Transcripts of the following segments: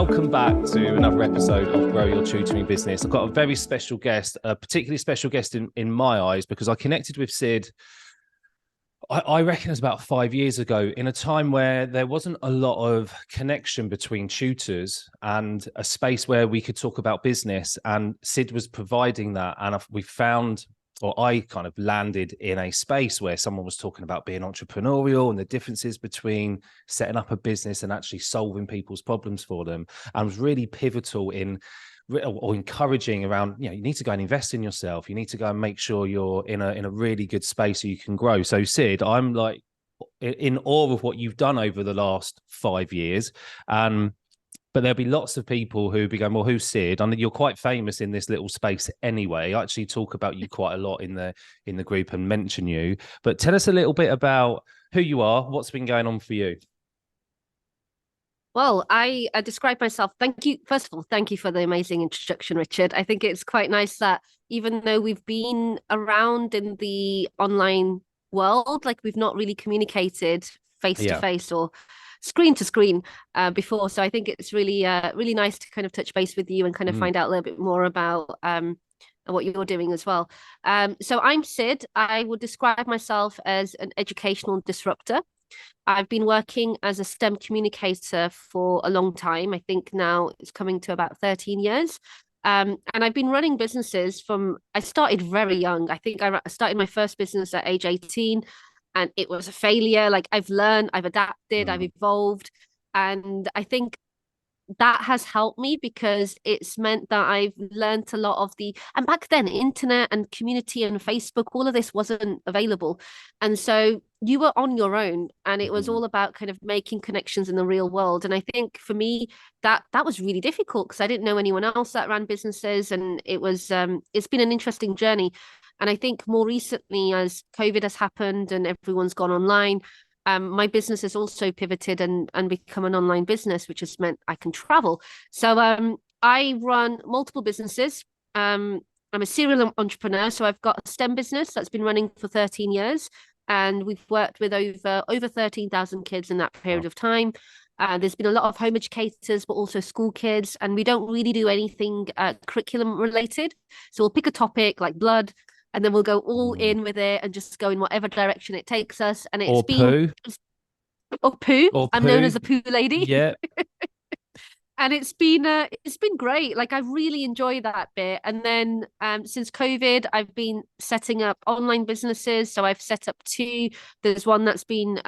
Welcome back to another episode of Grow Your Tutoring Business. I've got a very special guest, a particularly special guest in my eyes, because I connected with Sid, I reckon it was about 5 years ago, in a time where there wasn't a lot of connection between tutors and a space where we could talk about business. And Sid was providing that. And we found, or I kind of landed in a space where someone was talking about being entrepreneurial and the differences between setting up a business and actually solving people's problems for them. And was really pivotal in, or encouraging around, you need to go and invest in yourself. You need to go and make sure you're in a really good space so you can grow. So Sid, I'm like in awe of what you've done over the last 5 years. But there'll be lots of people who'll be going, well, who's Sid? I mean, you're quite famous in this little space anyway. I actually talk about you quite a lot in the group and mention you. But tell us a little bit about who you are, what's been going on for you. Well, I describe myself. Thank you. First of all, thank you for the amazing introduction, Richard. I think it's quite nice that even though we've been around in the online world, like we've not really communicated face to face or screen to screen before. So I think it's really really nice to kind of touch base with you and kind of find out a little bit more about what you're doing as well. So I'm Sid. I would describe myself as an educational disruptor. I've been working as a STEM communicator for a long time. I think now it's coming to about 13 years. And I've been running businesses I started very young. I think I started my first business at age 18. And it was a failure. Like I've learned, I've adapted, I've evolved. And I think that has helped me because it's meant that I've learned a lot of and back then, internet and community and Facebook, all of this wasn't available. And so you were on your own and it was all about kind of making connections in the real world. And I think for me, that was really difficult because I didn't know anyone else that ran businesses. And it's been an interesting journey. And I think more recently, as COVID has happened and everyone's gone online, my business has also pivoted and become an online business, which has meant I can travel. So I run multiple businesses. I'm a serial entrepreneur. So I've got a STEM business that's been running for 13 years. And we've worked with over 13,000 kids in that period of time. There's been a lot of home educators, but also school kids. And we don't really do anything curriculum related. So we'll pick a topic like blood, and then we'll go all in with it and just go in whatever direction it takes us. And it's poo. I'm known as a poo lady. Yeah. And it's been great. Like I really enjoy that bit. And then since COVID, I've been setting up online businesses. So I've set up 2. There's one that's been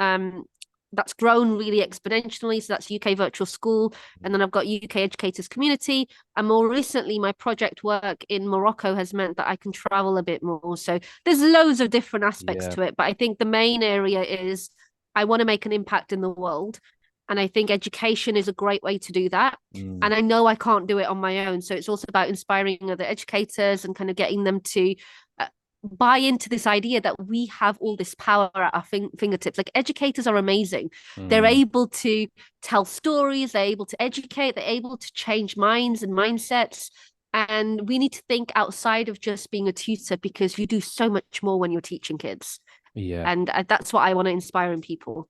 that's grown really exponentially. So that's UK Virtual School. And then I've got UK Educators Community. And more recently, my project work in Morocco has meant that I can travel a bit more. So there's loads of different aspects to it. But I think the main area is I want to make an impact in the world. And I think education is a great way to do that. And I know I can't do it on my own. So it's also about inspiring other educators and kind of getting them to buy into this idea that we have all this power at our fingertips. Like educators are amazing. They're able to tell stories, they're able to educate, they're able to change minds and mindsets. And we need to think outside of just being a tutor because you do so much more when you're teaching kids. Yeah. And that's what I want to inspire in people.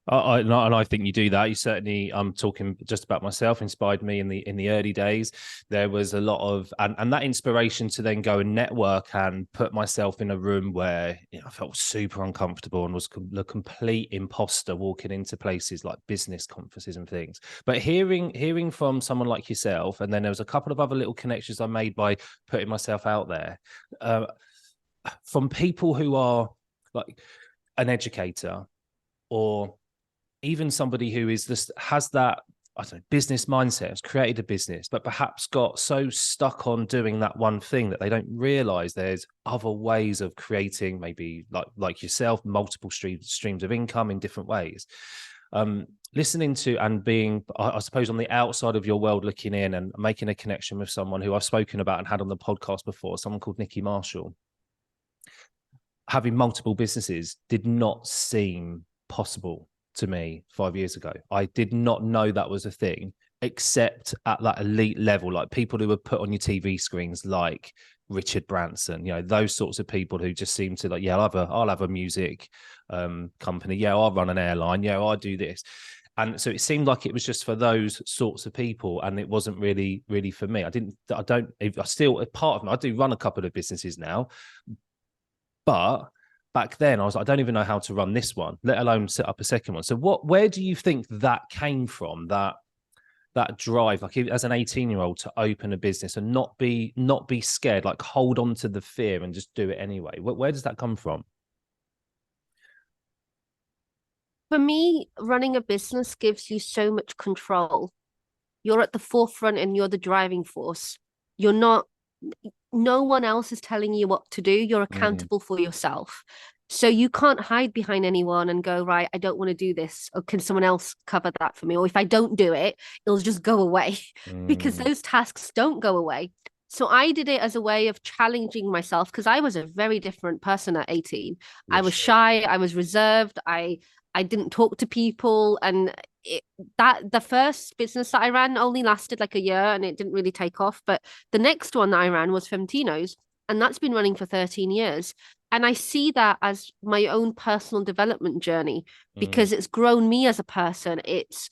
And I think you do that. You certainly, I'm talking just about myself, inspired me in the early days. There was a lot of, and that inspiration to then go and network and put myself in a room where I felt super uncomfortable and was the complete imposter walking into places like business conferences and things. But hearing from someone like yourself, and then there was a couple of other little connections I made by putting myself out there, from people who are like an educator or even somebody who has that, I don't know, business mindset, has created a business, but perhaps got so stuck on doing that one thing that they don't realize there's other ways of creating, maybe like yourself, multiple streams of income in different ways. Listening to and being, I suppose, on the outside of your world, looking in and making a connection with someone who I've spoken about and had on the podcast before, someone called Nikki Marshall. Having multiple businesses did not seem possible to me 5 years ago. I did not know that was a thing, except at that elite level, like people who were put on your TV screens, like Richard Branson, those sorts of people who just seem to like, I'll have a music company. I'll run an airline. I'll do this. And so it seemed like it was just for those sorts of people, and it wasn't really for me. I still, part of me, I do run a couple of businesses now, but back then I was like, I don't even know how to run this one, let alone set up a second one. So where do you think that came from, that drive, like as an 18-year-old, to open a business and not be scared, like hold on to the fear and just do it anyway? Where does that come from? For me, running a business gives you so much control. You're at the forefront and you're the driving force. You're not, no one else is telling you what to do. You're accountable for yourself. So you can't hide behind anyone and go, right, I don't want to do this. Or can someone else cover that for me? Or if I don't do it, it'll just go away because those tasks don't go away. So I did it as a way of challenging myself because I was a very different person at 18. I was shy, I was reserved, I didn't talk to people, and the first business that I ran only lasted like a year and it didn't really take off. But the next one that I ran was Femtino's, and that's been running for 13 years. And I see that as my own personal development journey because it's grown me as a person. It's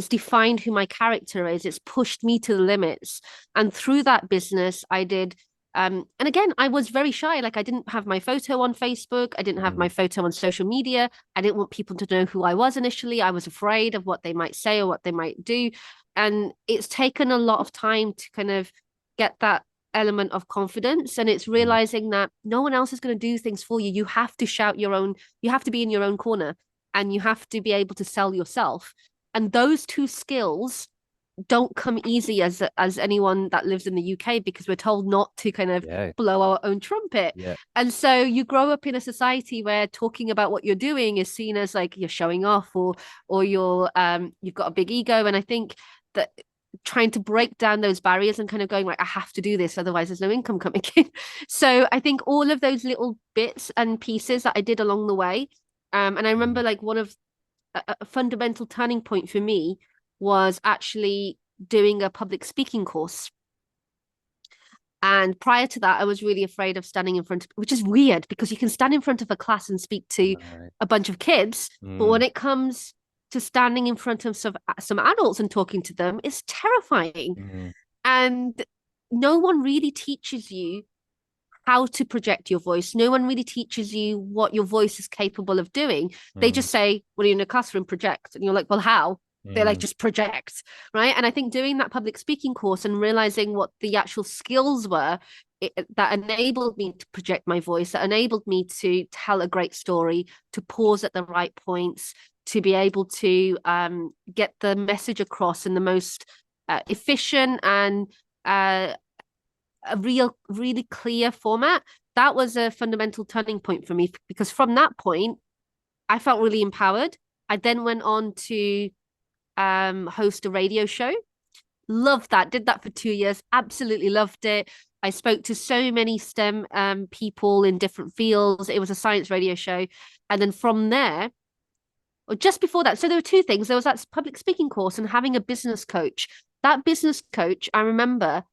defined who my character is. It's pushed me to the limits. And through that business, I did. And again, I was very shy. Like I didn't have my photo on Facebook. I didn't have my photo on social media. I didn't want people to know who I was initially. I was afraid of what they might say or what they might do. And it's taken a lot of time to kind of get that element of confidence. And it's realizing that no one else is going to do things for you. You have to shout your own, you have to be in your own corner, and you have to be able to sell yourself. And those two skills don't come easy as anyone that lives in the UK, because we're told not to kind of blow our own trumpet. And so you grow up in a society where talking about what you're doing is seen as like you're showing off, or you're you've got a big ego. And I think that trying to break down those barriers and kind of going like, I have to do this, otherwise there's no income coming in. So I think all of those little bits and pieces that I did along the way, and I remember like one of a fundamental turning point for me was actually doing a public speaking course. And prior to that, I was really afraid of standing in front of, which is weird because you can stand in front of a class and speak to a bunch of kids. But when it comes to standing in front of some adults and talking to them, it's terrifying. And no one really teaches you how to project your voice. No one really teaches you what your voice is capable of doing. They just say, well, you're in a classroom, project. And you're like, well, how? They're like, just project, right? And I think doing that public speaking course and realizing what the actual skills were that enabled me to project my voice, that enabled me to tell a great story, to pause at the right points, to be able to get the message across in the most efficient and a really clear format. That was a fundamental turning point for me, because from that point, I felt really empowered. I then went on to host a radio show. Loved that. Did that for 2 years. Absolutely loved it. I spoke to so many STEM people in different fields. It was a science radio show. And then from there, or just before that, so there were two things. There was that public speaking course and having a business coach. That business coach, I remember,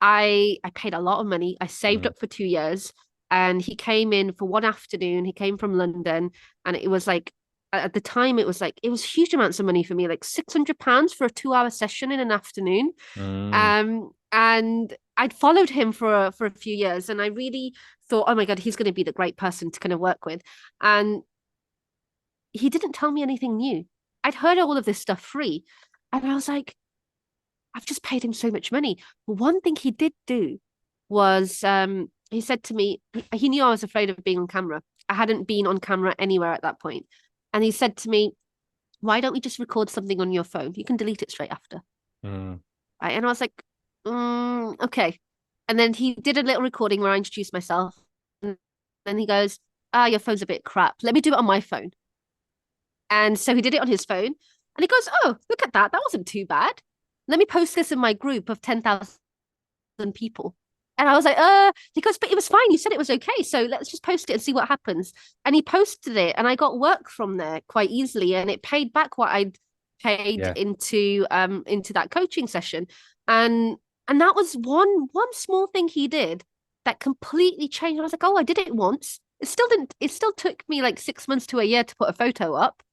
I paid a lot of money. I saved up for 2 years, and he came in for one afternoon. He came from London, and it was like, at the time, it was huge amounts of money for me, like £600 for a 2-hour session in an afternoon. And I'd followed him for a few years, and I really thought, oh my God, he's going to be the great person to kind of work with. And he didn't tell me anything new. I'd heard all of this stuff free. And I was like, I've just paid him so much money. But one thing he did do was he said to me, he knew I was afraid of being on camera. I hadn't been on camera anywhere at that point. And he said to me, why don't we just record something on your phone? You can delete it straight after. Right? And I was like, okay. And then he did a little recording where I introduced myself. And then he goes, your phone's a bit crap. Let me do it on my phone. And so he did it on his phone. And he goes, oh, look at that. That wasn't too bad. Let me post this in my group of 10,000 people. And I was like, he goes, but it was fine. You said it was okay. So let's just post it and see what happens. And he posted it, and I got work from there quite easily. And it paid back what I'd paid into that coaching session. And that was one small thing he did that completely changed. I was like, oh, I did it once. It still took me like 6 months to a year to put a photo up.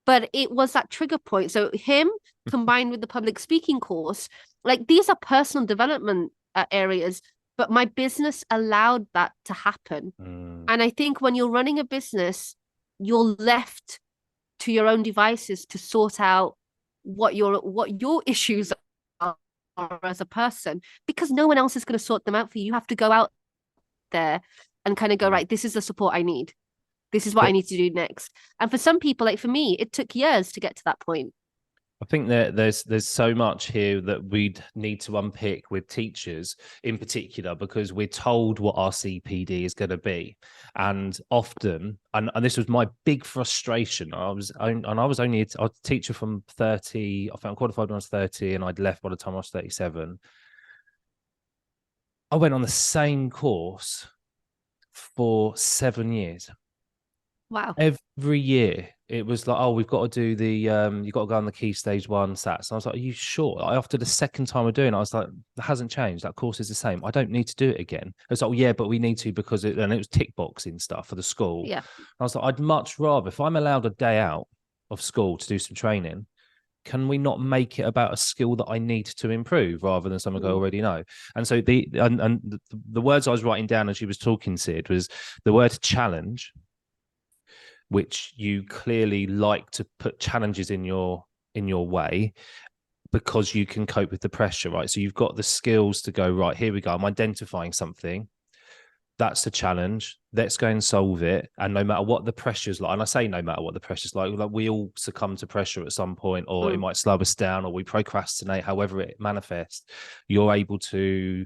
but it was that trigger point. So him combined with the public speaking course, like these are personal development areas, but my business allowed that to happen. Mm. And I think when you're running a business, you're left to your own devices to sort out what your issues are as a person, because no one else is going to sort them out for you. You have to go out there and kind of go, Mm. right, this is the support I need. This is what I But need to do next. And for some people, like for me, it took years to get to that point. I think that there's so much here that we'd need to unpick with teachers in particular, because we're told what our CPD is going to be, and often, and this was my big frustration. I was only a teacher from 30. I think I qualified when I was 30, and I'd left by the time I was 37. I went on the same course for 7 years. Wow. Every year it was like, oh, we've got to do the you got to go on the key stage 1 SATs. And I was like, are you sure? Like, after the second time of doing it, I was like, that hasn't changed. That course is the same. I don't need to do it again. It's like, oh, yeah, but we need to, because it was tick boxing stuff for the school. Yeah. I was like, I'd much rather, if I'm allowed a day out of school to do some training, can we not make it about a skill that I need to improve rather than something I already know? And so the words I was writing down as she was talking, Sid, was the word challenge, which you clearly like to put challenges in your way because you can cope with the pressure, right? So you've got the skills to go, right, here we go. I'm identifying something. That's the challenge. Let's go and solve it. And no matter what the pressure's like, and I say no matter what the pressure's like we all succumb to pressure at some point, or it might slow us down, or we procrastinate, however it manifests, you're able to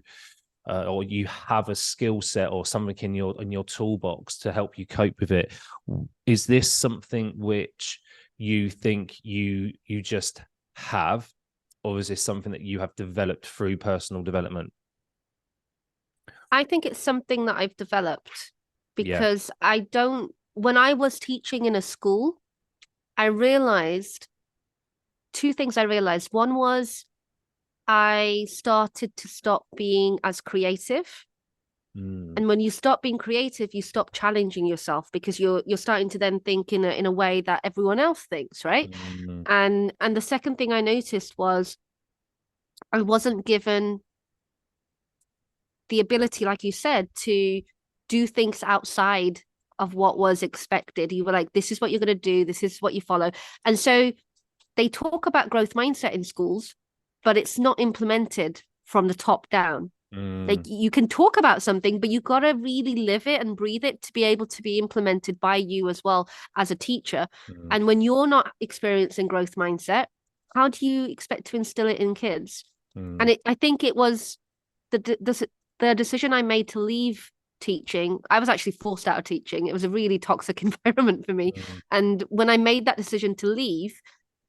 or you have a skill set or something in your toolbox to help you cope with it. Is this something which you think you just have, or is this something that you have developed through personal development? I think it's something that I've developed Yeah. because when I was teaching in a school, I realized two things. I realized one was I started to stop being as creative. And when you stop being creative, you stop challenging yourself because you're starting to then think in a way that everyone else thinks, right? And the second thing I noticed was I wasn't given the ability, like you said, to do things outside of what was expected. You were like, this is what you're going to do, this is what you follow. And so they talk about growth mindset in schools, but it's not implemented from the top down. Like you can talk about something, but you got to really live it and breathe it to be able to be implemented by you as well as a teacher. And when you're not experiencing growth mindset, how do you expect to instill it in kids? And I think it was the decision I made to leave teaching. I was actually forced out of teaching. It was a really toxic environment for me. And when I made that decision to leave,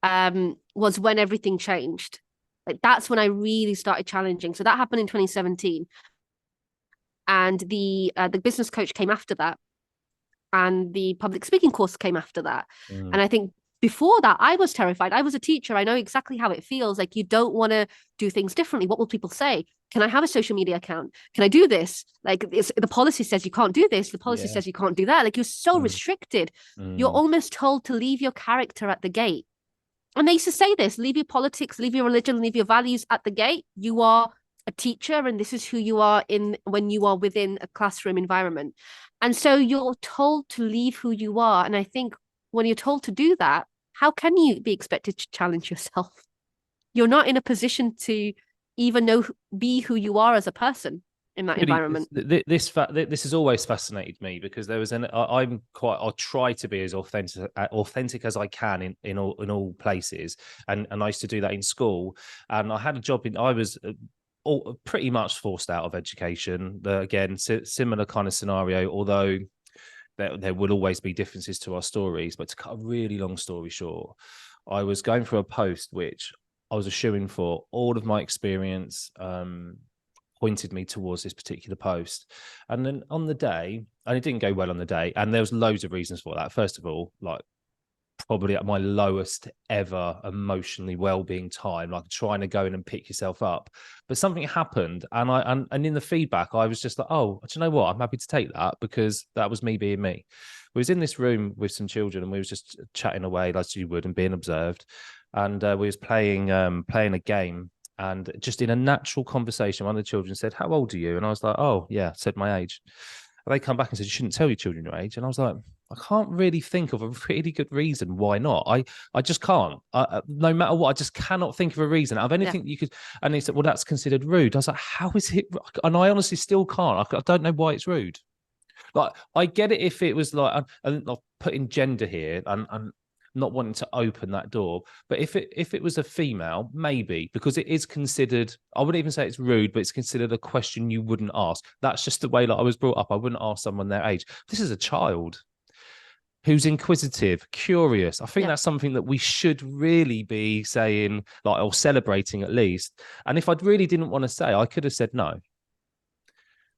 was when everything changed. Like that's when I really started challenging. So that happened in 2017, and the business coach came after that, and the public speaking course came after that. And I think before that, I was terrified. I was a teacher. I know exactly how it feels. Like you don't want to do things differently. What will people say? Can I have a social media account? Can I do this? Like the policy says you can't do this. The policy says you can't do that. Like you're so restricted. You're almost told to leave your character at the gate. And they used to say this: leave your politics, leave your religion, leave your values at the gate. You are a teacher, and this is who you are when you are within a classroom environment. And so you're told to leave who you are. And I think when you're told to do that, how can you be expected to challenge yourself? You're not in a position to even be who you are as a person in that environment. This has always fascinated me, because there was I try to be as authentic as I can in all places, and I used to do that in school. And I had a job I was pretty much forced out of education. Again, similar kind of scenario, although there will always be differences to our stories. But to cut a really long story short, I was going for a post which I was a shoo-in for. All of my experience pointed me towards this particular post. And then on the day, and it didn't go well on the day, and there was loads of reasons for that. First of all, like probably at my lowest ever emotionally well-being time, like trying to go in and pick yourself up. But something happened, and in the feedback, I was just like, oh, do you know what? I'm happy to take that, because that was me being me. we was in this room with some children, and we was just chatting away like you would and being observed. And we was playing a game, and just in a natural conversation, one of the children said, "How old are you?" And I was like, "Oh, yeah," said my age. And they come back and said, "You shouldn't tell your children your age." And I was like, I can't really think of a really good reason why not. I just can't. No matter what, I just cannot think of a reason. Out of anything you could. And he said, "Well, that's considered rude." I was like, "How is it?" And I honestly still can't. I don't know why it's rude. Like, I get it if it was like, I'm putting gender here and not wanting to open that door. But if it was a female, maybe, because it is considered, I wouldn't even say it's rude, but it's considered a question you wouldn't ask. That's just the way that I was brought up. I wouldn't ask someone their age. This is a child who's inquisitive, curious. I think that's something that we should really be saying, like, or celebrating at least. And if I really didn't want to say, I could have said no.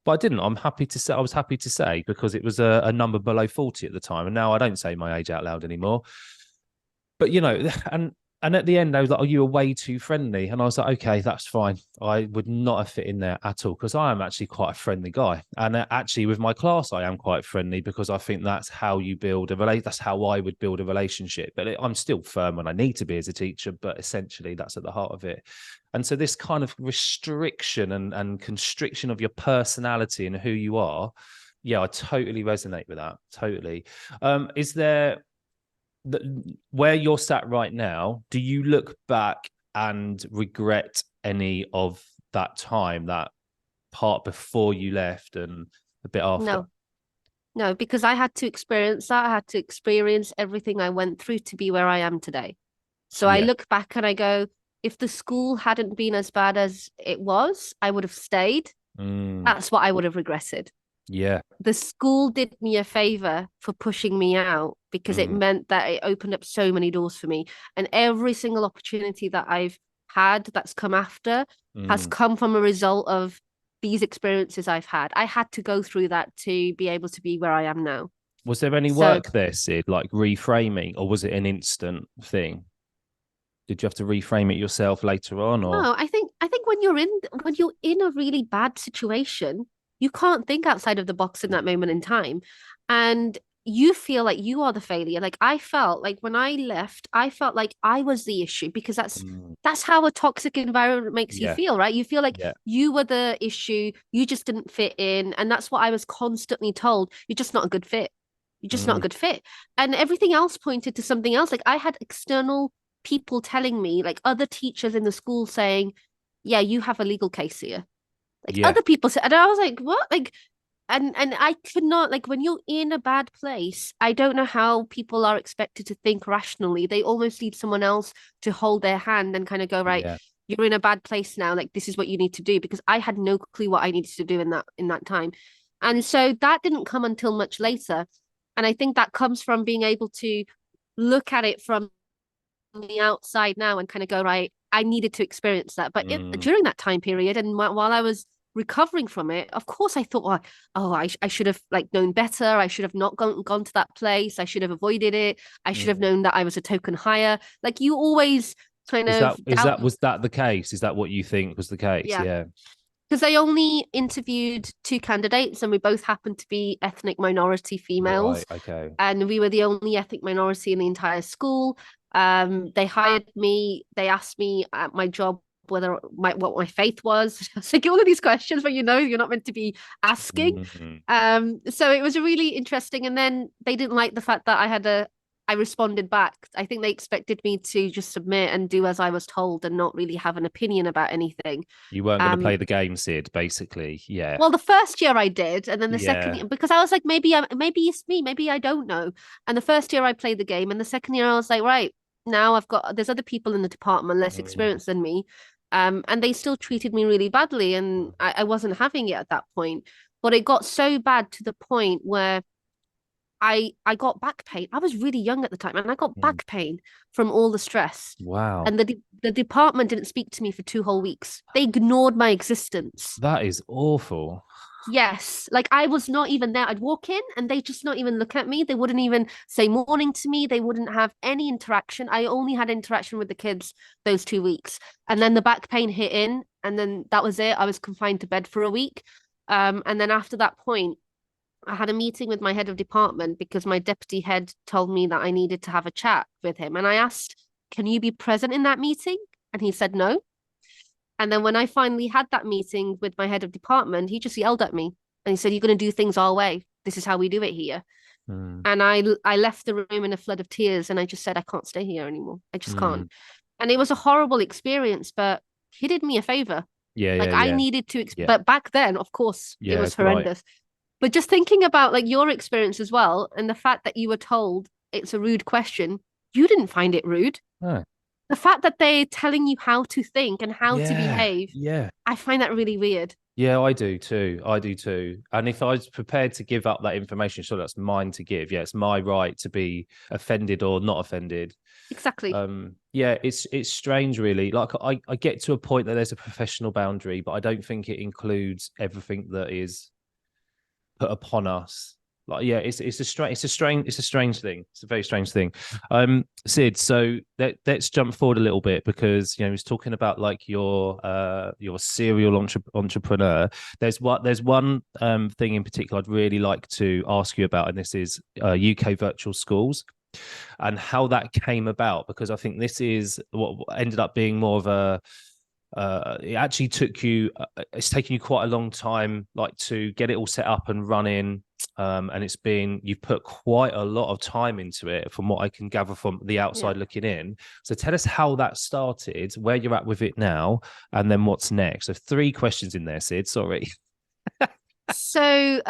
But I didn't. I'm happy to say, I was happy to say, because it was a number below 40 at the time. And now I don't say my age out loud anymore. But, and at the end, they was like, "Oh, you were way too friendly." And I was like, "Okay, that's fine." I would not have fit in there at all, because I am actually quite a friendly guy. And actually, with my class, I am quite friendly, because I think that's how you build a relationship. That's how I would build a relationship. But I'm still firm when I need to be as a teacher. But essentially, that's at the heart of it. And so this kind of restriction and constriction of your personality and who you are, yeah, I totally resonate with that. Totally. Is there, where you're sat right now, do you look back and regret any of that time, that part before you left and a bit after? No, because I had to experience that. I had to experience everything I went through to be where I am today. So I Yeah. look back and I go, if the school hadn't been as bad as it was, I would have stayed. That's what I would have regretted. Yeah. The school did me a favor for pushing me out, because it meant that it opened up so many doors for me. And every single opportunity that I've had that's come after has come from a result of these experiences I've had. I had to go through that to be able to be where I am now. Was there any So work there, Sid, like reframing, or was it an instant thing? Did you have to reframe it yourself later on, or? no, I think when you're in a really bad situation, you can't think outside of the box in that moment in time. And you feel like you are the failure. Like, I felt like when I left, I felt like I was the issue, because that's how a toxic environment makes you Yeah. feel, right? You feel like Yeah. you were the issue, you just didn't fit in. And that's what I was constantly told. You're just not a good fit. You're just not a good fit. And everything else pointed to something else. Like, I had external people telling me, like other teachers in the school saying, "Yeah, you have a legal case here." Like, Yeah. other people said, and I was like, "What?" Like, and I could not, like, when you're in a bad place, I don't know how people are expected to think rationally. They almost need someone else to hold their hand and kind of go, "Right, Yeah. you're in a bad place now. Like, this is what you need to do," because I had no clue what I needed to do in that time. And so that didn't come until much later. And I think that comes from being able to look at it from the outside now and kind of go, right, I needed to experience that. But during that time period, and while I was recovering from it, of course I thought, well, oh, I should have, like, known better. I should have not gone to that place. I should have avoided it. I should have known that I was a token higher. Like, you always kind Is that of doubt. was that the case? Is that what you think was the case? Yeah. Yeah. Because they only interviewed two candidates, and we both happened to be ethnic minority females. Right. Okay. And we were the only ethnic minority in the entire school. They hired me. They asked me at my job what my faith was. So, like, all of these questions, but you're not meant to be asking. So it was really interesting. And then they didn't like the fact that I responded back. I think they expected me to just submit and do as I was told and not really have an opinion about anything. You weren't going to play the game, Sid, basically. Yeah. Well, the first year I did, and then the second Yeah. year, because I was like, maybe it's me, maybe I don't know. And the first year I played the game, and the second year I was like, right, now there's other people in the department less experienced than me, and they still treated me really badly, and I wasn't having it at that point. But it got so bad to the point where I got back pain. I was really young at the time, and I got back pain from all the stress. Wow. And the department didn't speak to me for 2 whole weeks. They ignored my existence. That is awful. Yes, like, I was not even there. I'd walk in and they just not even look at me. They wouldn't even say morning to me. They wouldn't have any interaction. I only had interaction with the kids those 2 weeks. And then the back pain hit in, and then that was it. I was confined to bed for a week. And then after that point, I had a meeting with my head of department because my deputy head told me that I needed to have a chat with him. And I asked, can you be present in that meeting? And he said no. And then when I finally had that meeting with my head of department, he just yelled at me and he said, you're going to do things our way. This is how we do it here. Mm. And I left the room in a flood of tears and I just said, I can't stay here anymore. I just Mm. can't. And it was a horrible experience, but he did me a favor. Yeah, Like yeah, I yeah, needed to, yeah, but back then, of course, it yeah. was Polite. horrendous. But just thinking about like your experience as well, and the fact that you were told it's a rude question, you didn't find it rude. Oh. The fact that they're telling you how to think and how to Yeah, behave, yeah. I find that really weird. Yeah, I do too. I do too. And if I was prepared to give up that information, sure, that's mine to give. Yeah, it's my right to be offended or not offended. Exactly. Yeah, it's strange, really. Like I get to a point that there's a professional boundary, but I don't think it includes everything that is put upon us. Like, yeah, it's a strange thing. It's a very strange thing. Sid, so let's jump forward a little bit because he was talking about like your serial entrepreneur. There's one thing in particular I'd really like to ask you about, and this is UK virtual schools and how that came about, because I think this is what ended up being more of a it actually took you it's taken you quite a long time like to get it all set up and running, and you've put quite a lot of time into it from what I can gather from the outside Yeah. looking in. So tell us how that started, where you're at with it now, and then what's next. So 3 questions in there, Sid, sorry. So,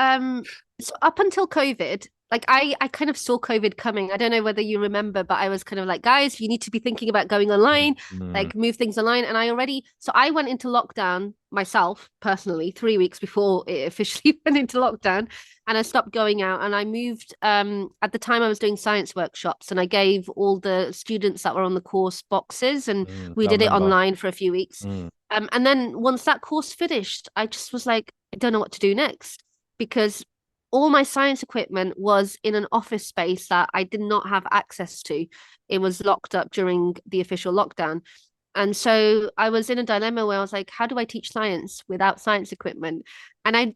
so up until COVID, like I kind of saw COVID coming. I don't know whether you remember, but I was kind of like, guys, you need to be thinking about going online, Mm, like move things online. And so I went into lockdown myself personally 3 weeks before it officially went into lockdown, and I stopped going out. And I moved. At the time, I was doing science workshops, and I gave all the students that were on the course boxes, and we I did it remember. online for a few weeks. Mm, And then once that course finished, I just was like, I don't know what to do next because all my science equipment was in an office space that I did not have access to. It was locked up during the official lockdown. And so I was in a dilemma where I was like, how do I teach science without science equipment? And I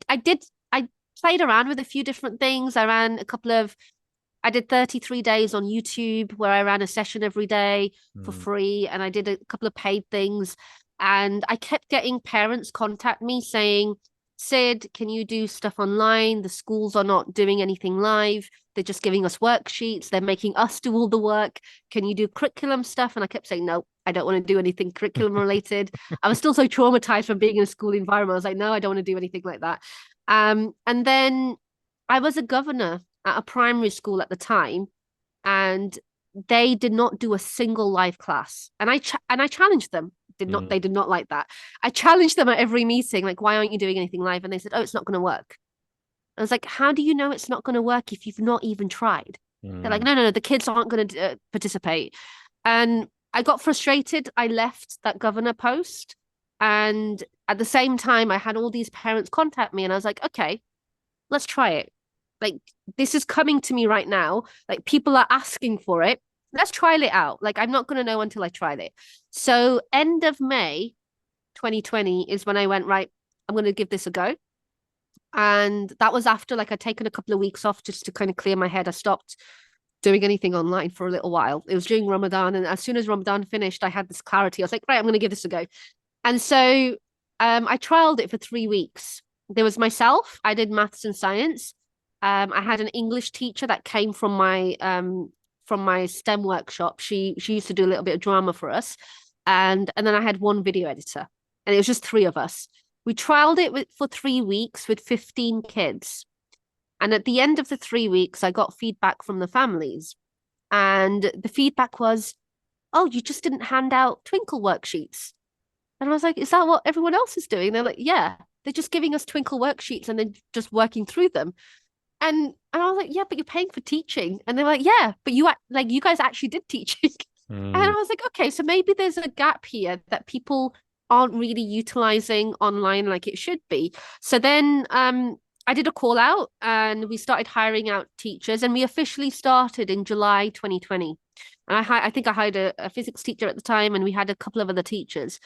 played around with a few different things. I did 33 days on YouTube where I ran a session every day for mm, free, and I did a couple of paid things. And I kept getting parents contact me saying, Sid, can you do stuff online? The schools are not doing anything live. They're just giving us worksheets. They're making us do all the work. Can you do curriculum stuff? And I kept saying, no, I don't want to do anything curriculum related. I was still so traumatized from being in a school environment. I was like, no, I don't want to do anything like that. And then I was a governor at a primary school at the time, and they did not do a single live class. And I challenged them. mm, They did not like that. I challenged them at every meeting, like, why aren't you doing anything live? And they said, oh, it's not going to work. I was like, how do you know it's not going to work if you've not even tried? They're like, mm, no, the kids aren't going to participate. And I got frustrated. I left that governor post. And at the same time, I had all these parents contact me, and I was like, okay, let's try it. Like, this is coming to me right now. Like, people are asking for it. Let's try it out. Like, I'm not going to know until I tried it. So, end of May 2020 is when I went, right, I'm going to give this a go. And that was after like I'd taken a couple of weeks off just to kind of clear my head. I stopped doing anything online for a little while. It was during Ramadan. And as soon as Ramadan finished, I had this clarity. I was like, right, I'm going to give this a go. And so I trialed it for 3 weeks. There was myself, I did maths and science. I had an English teacher that came from my STEM workshop. She used to do a little bit of drama for us. And then I had one video editor. And it was just 3 of us. We trialed it for 3 weeks with 15 kids. And at the end of the 3 weeks, I got feedback from the families. And the feedback was, oh, you just didn't hand out Twinkle worksheets. And I was like, is that what everyone else is doing? They're like, yeah, they're just giving us Twinkle worksheets and then just working through them. And I was like, yeah, but you're paying for teaching. And they're like, yeah, but you guys actually did teaching. And I mm, was like, okay, so maybe there's a gap here that people aren't really utilizing online like it should be. So then I did a call out and we started hiring out teachers, and we officially started in July 2020. And I think I hired a physics teacher at the time, and we had a couple of other teachers.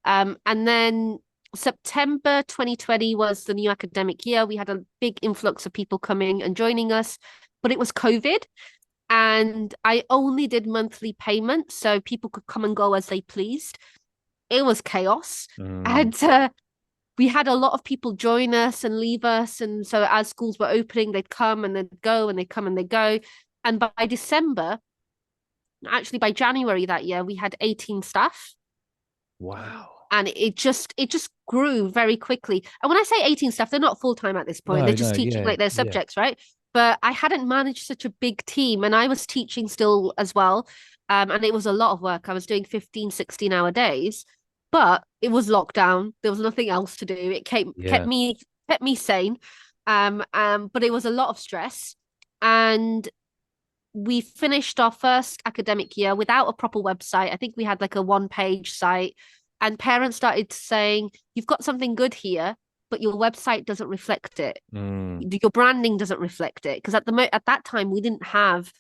And then September 2020 was the new academic year. We had a big influx of people coming and joining us, but it was COVID. And I only did monthly payments, so people could come and go as they pleased. It was chaos. Mm. And we had a lot of people join us and leave us. And so as schools were opening, they'd come and they'd go, and they'd come and they'd go. And by December, actually by January that year, we had 18 staff. Wow. And it just grew very quickly. And when I say 18 staff, they're not full-time at this point. No, They're just no, teaching yeah, like their yeah. subjects, right? But I hadn't managed such a big team, and I was teaching still as well. And it was a lot of work. I was doing 15, 16-hour days, but it was lockdown. There was nothing else to do. It kept Yeah. me sane. But it was a lot of stress. And we finished our first academic year without a proper website. I think we had like a one-page site, and parents started saying, "You've got something good here, but your website doesn't reflect it. Mm. Your branding doesn't reflect it." Because at that time we didn't have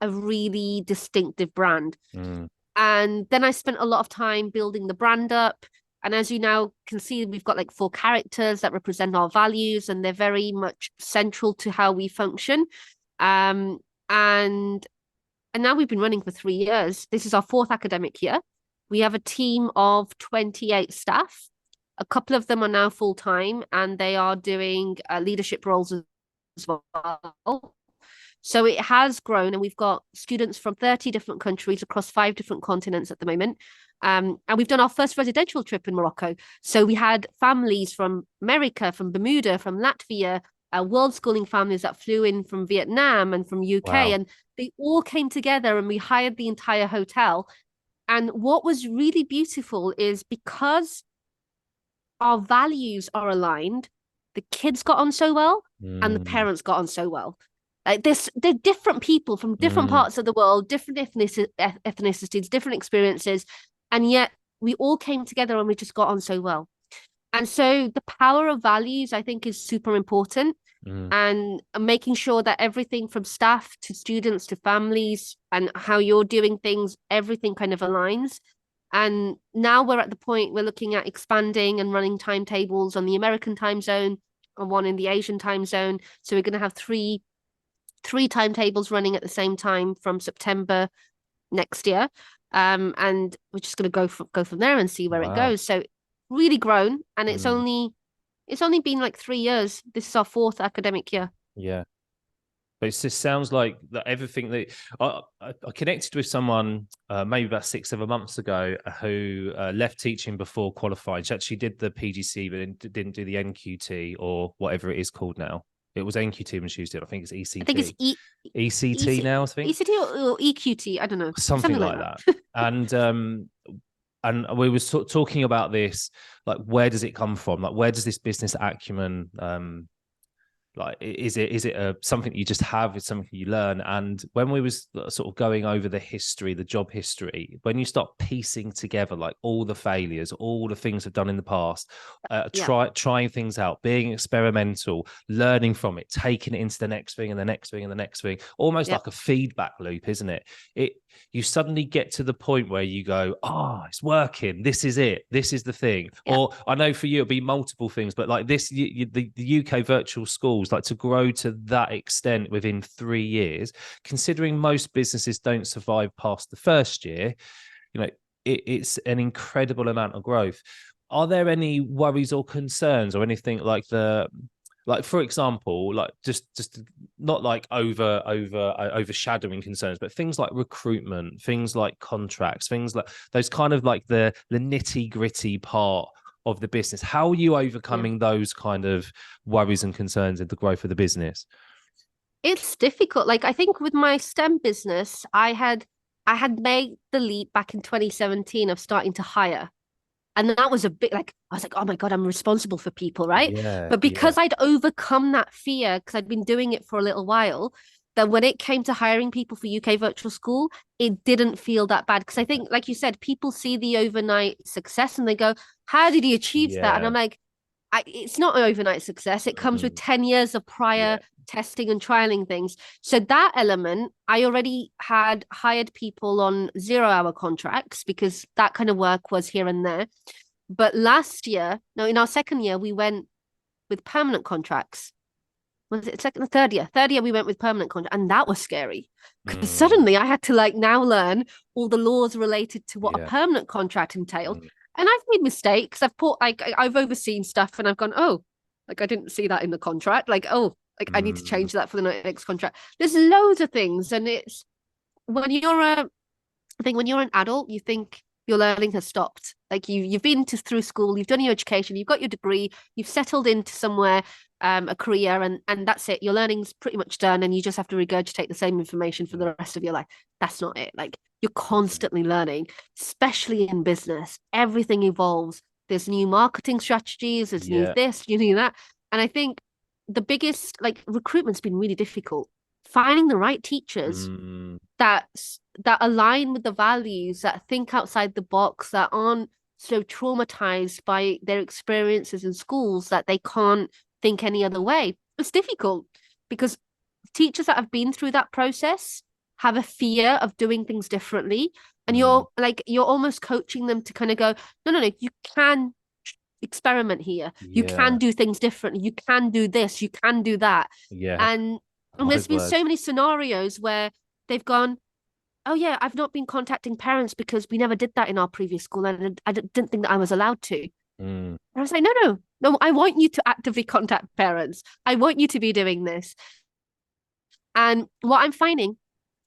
a really distinctive brand. Mm. And then I spent a lot of time building the brand up. And as you now can see, we've got like 4 characters that represent our values, and they're very much central to how we function. Um, and and now we've been running for 3 years. This is our fourth academic year. We have a team of 28 staff. A couple of them are now full time, and they are doing leadership roles as well. So it has grown, and we've got students from 30 different countries across 5 different continents at the moment. And we've done our first residential trip in Morocco. So we had families from America, from Bermuda, from Latvia, world schooling families that flew in from Vietnam and from UK, Wow. and they all came together, and we hired the entire hotel. And what was really beautiful is because our values are aligned, the kids got on so well, and the Mm. parents got on so well. Like this, they're different people from different Mm. parts of the world, different ethnicities, different experiences, and yet we all came together and we just got on so well. And so the power of values, I think, is super important, Mm. and making sure that everything from staff to students to families and how you're doing things, everything kind of aligns. And now we're at the point we're looking at expanding and running timetables on the American time zone and one in the Asian time zone. So we're going to have three timetables running at the same time from September next year. And we're just going to go from there and see where it Wow. goes. So really grown, and Mm. it's only been like 3 years. This is our fourth academic year. Yeah. But it just sounds like that everything that I connected with someone maybe about 6 7 months ago who left teaching before qualifying. She actually did the PGC, but didn't do the NQT or whatever it is called now. It was NQT when she was doing. I think it's I think it's ECT. ECT now, I think. ECT or EQT. I don't know, Something something like like that. that. And we were talking about this, like, where does it come from? Like, where does this business acumen like, is it something that you just have? It's something you learn? And when we was sort of going over the history, the job history, when you start piecing together like all the failures, all the things I've done in the past, Yeah, trying things out, being experimental, learning from it, taking it into the next thing and the next thing and the next thing, almost yeah, like a feedback loop, isn't it? You suddenly get to the point where you go, oh, it's working. This is it. This is the thing. yeah. Or I know for you, it'll be multiple things, but like this, the UK virtual schools, like to grow to that extent within 3 years, considering most businesses don't survive past the first year, you know, it's an incredible amount of growth. Are there any worries or concerns or anything like, for example, like just not like overshadowing concerns, but things like recruitment, things like contracts, things like those kind of like the nitty gritty part of the business? How are you Yeah. overcoming those kind of worries and concerns in the growth of the business? It's difficult. Like I think with my STEM business, I had made the leap back in 2017 of starting to hire. And that was a bit like, I was like, oh my God, I'm responsible for people, right? Yeah, But yeah, because I'd overcome that fear, because I'd been doing it for a little while, then when it came to hiring people for UK Virtual School, it didn't feel that bad. Because I think, like you said, people see the overnight success and they go, how did he achieve that? And yeah, I'm like, it's not an overnight success. It comes with mm, 10 years of yeah, prior testing and trialing things. So that element, I already had hired people on 0-hour contracts because that kind of work was here and there. But last year, no, in our second year, we went with permanent contracts. Was it second or third year? Third year we went with permanent contract, and that was scary because Mm, suddenly I had to like now learn all the laws related to what a yeah. permanent contract entailed. Mm, And I've made mistakes. I've put like I've overseen stuff, and I've gone, oh, like I didn't see that in the contract. Like, oh, like I need to mm, change that for the next contract. There's loads of things, and it's when you're a I think when you're an adult, you think your learning has stopped. Like you've been through school, you've done your education, you've got your degree, you've settled into somewhere, a career, and that's it. Your learning's pretty much done, and you just have to regurgitate the same information for mm, the rest of your life. That's not it. Like you're mm. constantly learning, especially in business. Everything evolves. There's new marketing strategies, there's new Yeah. this, new that. And I think the biggest like recruitment's been really difficult. Finding the right teachers Mm, that that align with the values, that think outside the box, that aren't so traumatized by their experiences in schools that they can't think any other way. It's difficult because teachers that have been through that process have a fear of doing things differently. And mm, you're almost coaching them to kind of go, no, you can experiment here. You yeah. can do things differently. You can do this. You can do that. Yeah. And there's Wise been so words. many scenarios where they've gone, oh yeah, I've not been contacting parents because we never did that in our previous school, and I didn't think that I was allowed to. And Mm, I was like, no, I want you to actively contact parents. I want you to be doing this. And what I'm finding,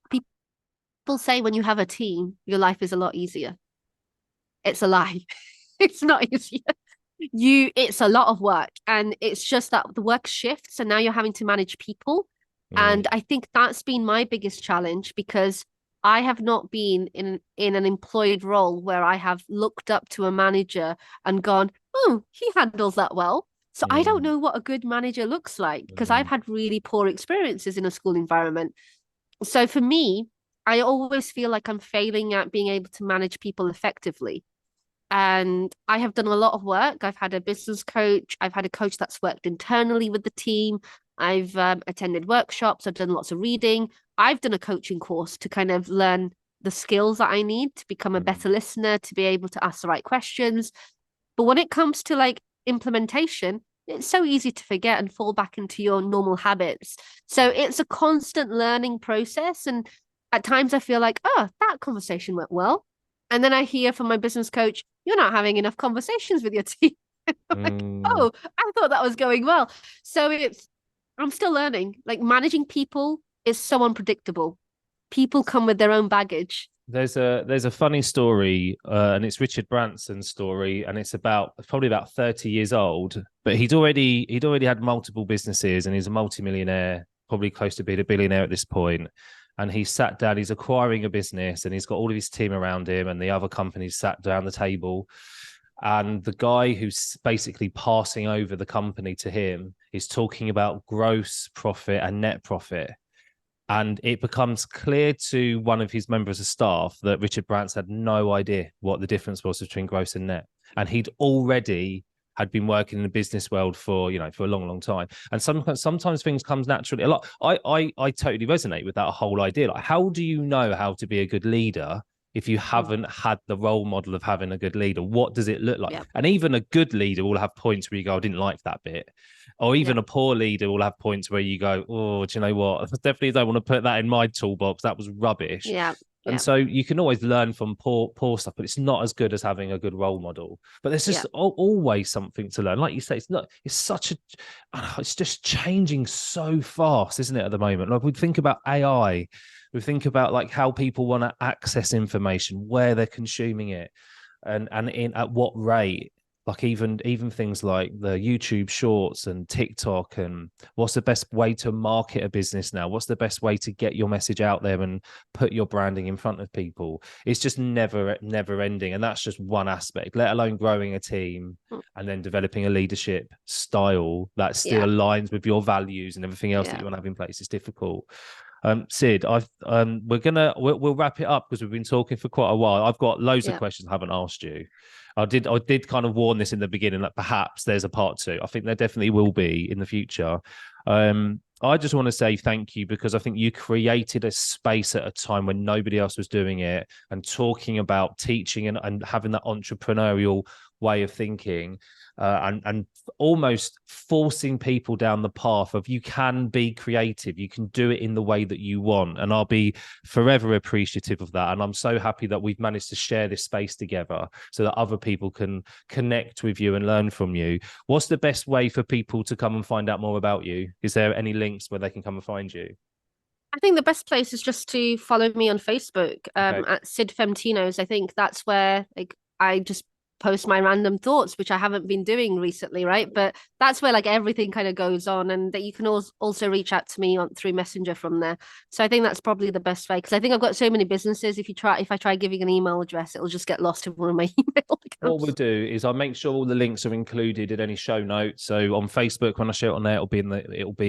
people say when you have a team, your life is a lot easier. It's a lie. It's not easier. It's a lot of work, and it's just that the work shifts, and now you're having to manage people. And mm, I think that's been my biggest challenge because I have not been in an employed role where I have looked up to a manager and gone, oh, he handles that well. So I don't mm, know what a good manager looks like because I've mm, had really poor experiences in a school environment. So for me, I always feel like I'm failing at being able to manage people effectively. And I have done a lot of work. I've had a business coach. I've had a coach that's worked internally with the team. I've attended workshops. I've done lots of reading. I've done a coaching course to kind of learn the skills that I need to become a mm, better listener, to be able to ask the right questions. But when it comes to like implementation, it's so easy to forget and fall back into your normal habits. So it's a constant learning process. And at times I feel like, oh, that conversation went well. And then I hear from my business coach, you're not having enough conversations with your team. I'm like, mm. oh, I thought that was going well. So I'm still learning. Like managing people is so unpredictable. People come with their own baggage. There's a funny story, and it's Richard Branson's story, and it's probably about 30 years old. But he'd already had multiple businesses, and he's a multimillionaire, probably close to being a billionaire at this point. And he sat down, he's acquiring a business, and he's got all of his team around him, and the other companies sat down the table. And the guy who's basically passing over the company to him is talking about gross profit and net profit. And it becomes clear to one of his members of staff that Richard Branson had no idea what the difference was between gross and net. And he'd already had been working in the business world for for a long, long time. And sometimes things comes naturally. A lot. I totally resonate with that whole idea. Like, how do you know how to be a good leader if you Mm, haven't had the role model of having a good leader? What does it look like? yeah, And even a good leader will have points where you go, I didn't like that bit. Or yeah, even a poor leader will have points where you go, oh, do you know what? I definitely don't want to put that in my toolbox. That was rubbish. yeah, And yeah, so you can always learn from poor stuff, but it's not as good as having a good role model. But there's yeah, just always something to learn. Like you say, it's such a, it's just changing so fast, isn't it, at the moment? Like we think about AI, we think about like how people want to access information, where they're consuming it, and in at what rate. Like even things like the YouTube shorts and TikTok, and what's the best way to market a business now? What's the best way to get your message out there and put your branding in front of people? It's just never ending. And that's just one aspect, let alone growing a team mm, and then developing a leadership style that still yeah, aligns with your values and everything else that yeah, you want to have in place. Is difficult. Sid, we'll wrap it up because we've been talking for quite a while. I've got loads of yeah, questions I haven't asked you. I did kind of warn this in the beginning that perhaps there's a part two. I think there definitely will be in the future. I just want to say thank you because I think you created a space at a time when nobody else was doing it and talking about teaching and having that entrepreneurial way of thinking, and almost forcing people down the path of you can be creative, you can do it in the way that you want. And I'll be forever appreciative of that. And I'm so happy that we've managed to share this space together so that other people can connect with you and learn from you. What's the best way for people to come and find out more about you? Is there any links where they can come and find you? I think the best place is just to follow me on Facebook, Okay. at Sid Femtinos. I think that's where like I just post my random thoughts, which I haven't been doing recently, right? But that's where like everything kind of goes on, and that you can also reach out to me on through Messenger from there. So I think that's probably the best way, because I think I've got so many businesses. If I try giving an email address, it'll just get lost in one of my email What we'll accounts. do is I'll make sure all the links are included in any show notes. So on Facebook, when I share it on there, it'll be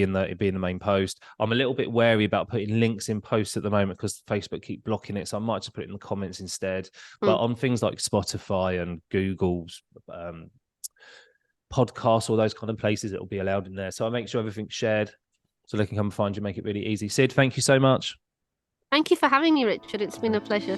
in the main post. I'm a little bit wary about putting links in posts at the moment because Facebook keep blocking it. So I might just put it in the comments instead. But on things like Spotify and Google's podcasts, all those kind of places, it'll be allowed in there. So I make sure everything's shared so they can come and find you, make it really easy. Sid, thank you so much. Thank you for having me, Richard. It's been a pleasure.